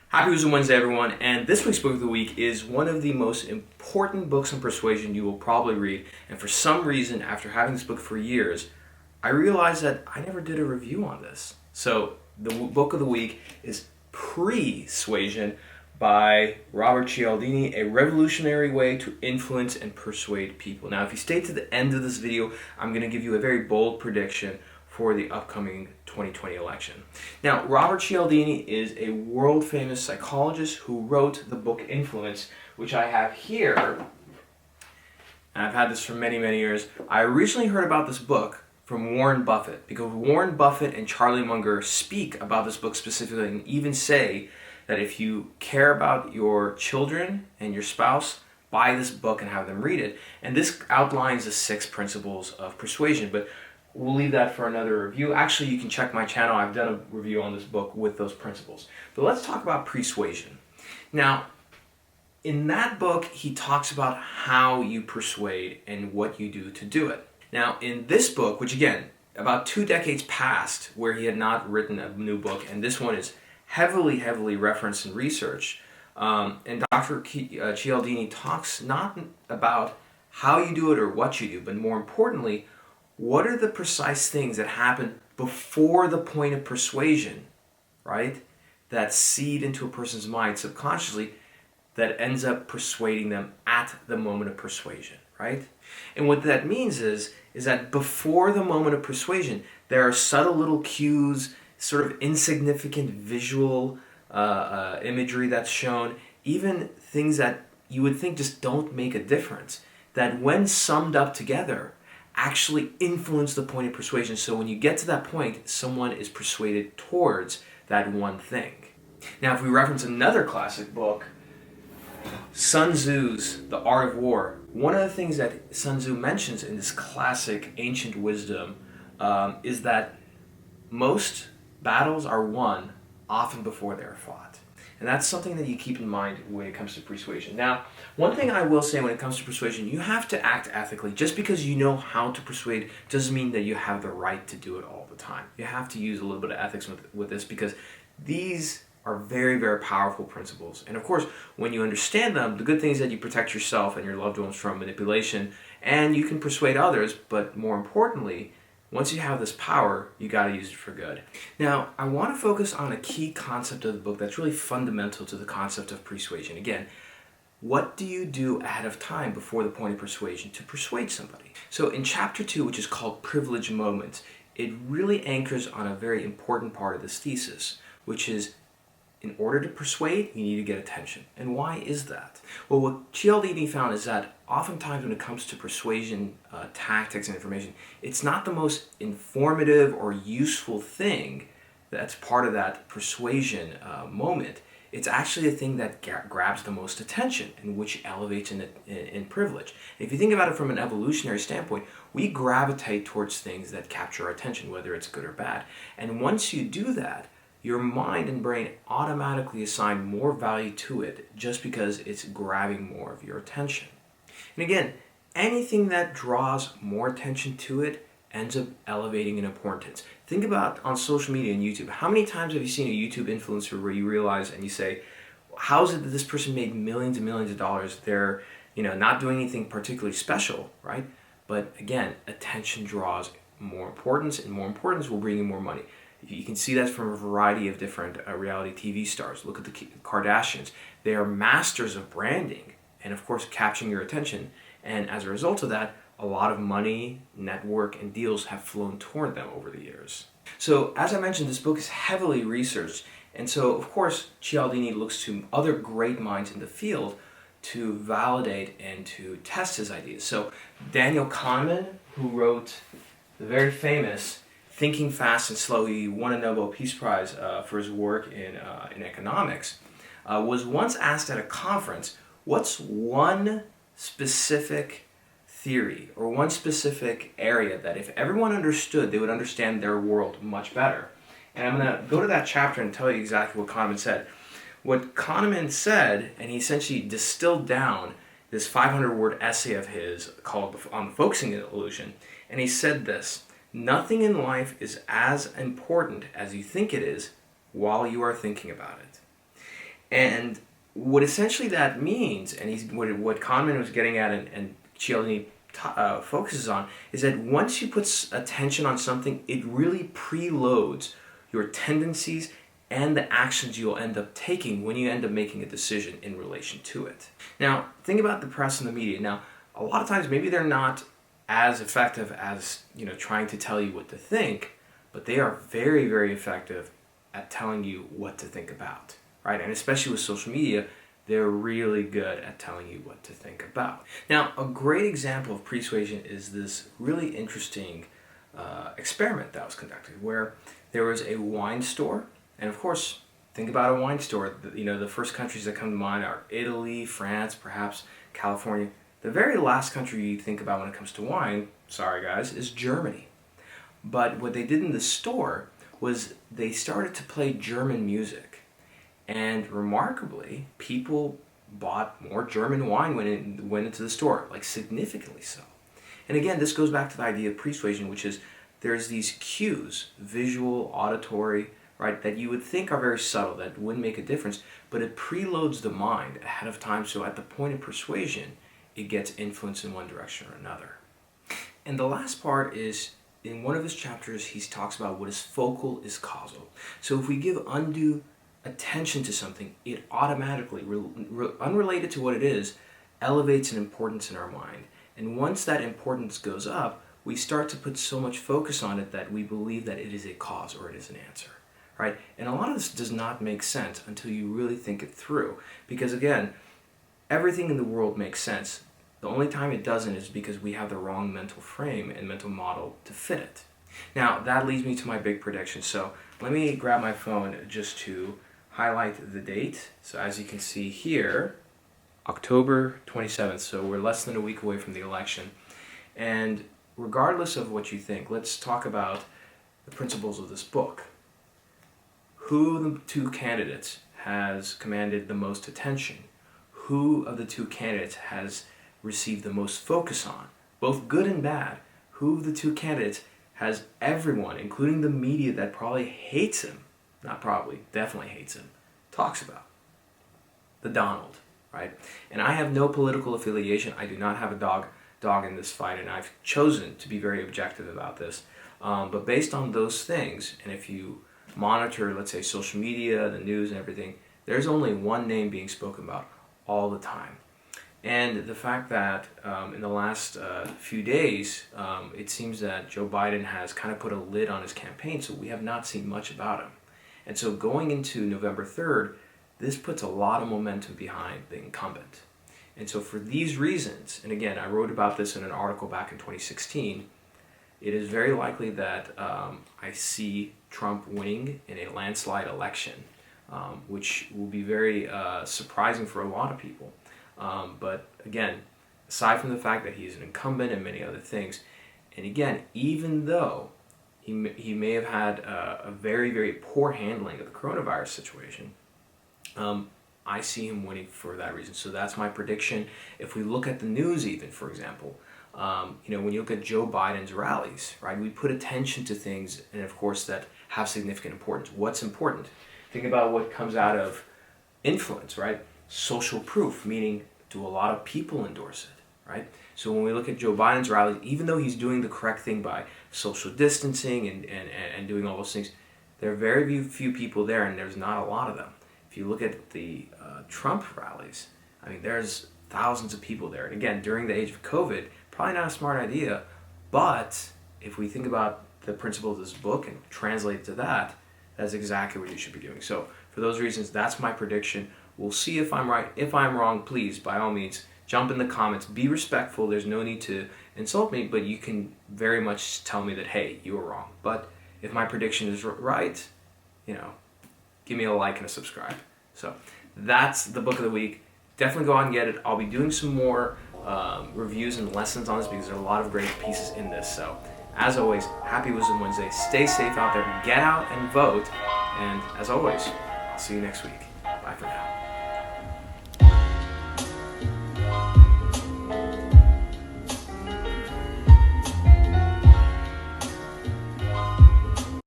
Happy Wisdom Wednesday, everyone, and this week's book of the week is one of the most important books on persuasion you will probably read, and for some reason, after having this book for years, I realized that I never did a review on this. So, the book of the week is Presuasion by Robert Cialdini, A Revolutionary Way to Influence and Persuade People. Now, if you stay to the end of this video, I'm going to give you a very bold prediction for the upcoming 2020 election. Now, Robert Cialdini is a world-famous psychologist who wrote the book Influence, which I have here, and I've had this for many, many years. I originally heard about this book from Warren Buffett, because Warren Buffett and Charlie Munger speak about this book specifically and even say that if you care about your children and your spouse, buy this book and have them read it. And this outlines the 6 principles of persuasion, but we'll leave that for another review. Actually, you can check my channel. I've done a review on this book with those principles. But let's talk about persuasion. Now, in that book, he talks about how you persuade and what you do to do it. Now, in this book, which again, about 2 decades passed where he had not written a new book, and this one is heavily referenced and researched. And Dr. Cialdini talks not about how you do it or what you do, but more importantly, what are the precise things that happen before the point of persuasion, right? That seed into a person's mind subconsciously that ends up persuading them at the moment of persuasion, right? And what that means is that before the moment of persuasion, there are subtle little cues, sort of insignificant visual imagery that's shown, even things that you would think just don't make a difference, that when summed up together, actually influence the point of persuasion. So when you get to that point, someone is persuaded towards that one thing. Now, if we reference another classic book, Sun Tzu's The Art of War, one of the things that Sun Tzu mentions in this classic ancient wisdom is that most battles are won often before they're fought. And that's something that you keep in mind when it comes to persuasion. Now, one thing I will say when it comes to persuasion, you have to act ethically. Just because you know how to persuade doesn't mean that you have the right to do it all the time. You have to use a little bit of ethics with this, because these are very powerful principles. And of course, when you understand them, the good thing is that you protect yourself and your loved ones from manipulation, and you can persuade others, but more importantly, once you have this power, you got to use it for good. Now, I want to focus on a key concept of the book that's really fundamental to the concept of persuasion. Again, what do you do ahead of time before the point of persuasion to persuade somebody? So in chapter 2, which is called Privileged Moments, it really anchors on a very important part of this thesis, which is in order to persuade, you need to get attention. And why is that? Well, what Cialdini found is that oftentimes when it comes to persuasion tactics and information, it's not the most informative or useful thing that's part of that persuasion moment. It's actually the thing that grabs the most attention and which elevates in privilege. And if you think about it from an evolutionary standpoint, we gravitate towards things that capture our attention, whether it's good or bad. And once you do that, your mind and brain automatically assign more value to it just because it's grabbing more of your attention. And again, anything that draws more attention to it ends up elevating in importance. Think about on social media and YouTube. How many times have you seen a YouTube influencer where you realize and you say, how is it that this person made millions and millions of dollars? They're not doing anything particularly special, right? But again, attention draws more importance, and more importance will bring you more money. You can see that from a variety of different reality TV stars. Look at the Kardashians. They are masters of branding and, of course, capturing your attention. And as a result of that, a lot of money, network, and deals have flown toward them over the years. So, as I mentioned, this book is heavily researched. And so, of course, Cialdini looks to other great minds in the field to validate and to test his ideas. So, Daniel Kahneman, who wrote the very famous Thinking Fast and Slow, he won a Nobel Peace Prize for his work in economics, was once asked at a conference, what's one specific theory or one specific area that if everyone understood, they would understand their world much better? And I'm going to go to that chapter and tell you exactly what Kahneman said. What Kahneman said, and he essentially distilled down this 500-word essay of his called On the Focusing Illusion, and he said this: nothing in life is as important as you think it is while you are thinking about it. And what essentially that means, and what Kahneman was getting at, and Cialdini focuses on, is that once you put attention on something, it really preloads your tendencies and the actions you'll end up taking when you end up making a decision in relation to it. Now, think about the press and the media. Now, a lot of times maybe they're not as effective as, trying to tell you what to think, but they are very, very effective at telling you what to think about, right? And especially with social media, they're really good at telling you what to think about. Now, a great example of persuasion is this really interesting experiment that was conducted, where there was a wine store. And of course, think about a wine store. The first countries that come to mind are Italy, France, perhaps California. The very last country you think about when it comes to wine, sorry guys, is Germany. But what they did in the store was they started to play German music. And remarkably, people bought more German wine when it went into the store, like significantly so. And again, this goes back to the idea of persuasion, which is there's these cues, visual, auditory, right, that you would think are very subtle, that wouldn't make a difference, but it preloads the mind ahead of time, so at the point of persuasion, it gets influence in one direction or another. And the last part is, in one of his chapters, he talks about what is focal is causal. So if we give undue attention to something, it automatically, unrelated to what it is, elevates an importance in our mind. And once that importance goes up, we start to put so much focus on it that we believe that it is a cause or it is an answer. Right? And a lot of this does not make sense until you really think it through. Because again, everything in the world makes sense. The only time it doesn't is because we have the wrong mental frame and mental model to fit it. Now, that leads me to my big prediction. So let me grab my phone just to highlight the date. So as you can see here, October 27th. So we're less than a week away from the election. And regardless of what you think, let's talk about the principles of this book. Who of the two candidates has commanded the most attention? Who of the two candidates has received the most focus on, both good and bad? Who of the two candidates has everyone, including the media that probably hates him, not probably, definitely hates him, talks about? The Donald, right? And I have no political affiliation. I do not have a dog in this fight, and I've chosen to be very objective about this. But based on those things, and if you monitor, let's say, social media, the news and everything, there's only one name being spoken about all the time. And the fact that in the last few days, it seems that Joe Biden has kind of put a lid on his campaign, so we have not seen much about him. And so going into November 3rd, this puts a lot of momentum behind the incumbent. And so for these reasons, and again, I wrote about this in an article back in 2016, it is very likely that I see Trump winning in a landslide election, which will be very surprising for a lot of people. But again, aside from the fact that he's an incumbent and many other things, and again, even though he may have had a very, very poor handling of the coronavirus situation, I see him winning for that reason. So that's my prediction. If we look at the news even, for example, when you look at Joe Biden's rallies, right, we put attention to things, and of course, that have significant importance. What's important? Think about what comes out of influence, right? Social proof, meaning do a lot of people endorse it, right? So when we look at Joe Biden's rallies, even though he's doing the correct thing by social distancing and doing all those things, there are very few people there, and there's not a lot of them. If you look at the Trump rallies, I mean, there's thousands of people there. And again, during the age of COVID, probably not a smart idea, but if we think about the principle of this book and translate it to that, that's exactly what you should be doing. So for those reasons, that's my prediction. We'll see if I'm right. If I'm wrong, please, by all means, jump in the comments. Be respectful. There's no need to insult me, but you can very much tell me that, hey, you were wrong. But if my prediction is right, give me a like and a subscribe. So that's the book of the week. Definitely go out and get it. I'll be doing some more reviews and lessons on this because there are a lot of great pieces in this. So as always, happy Wisdom Wednesday. Stay safe out there. Get out and vote. And as always, I'll see you next week. Bye for now.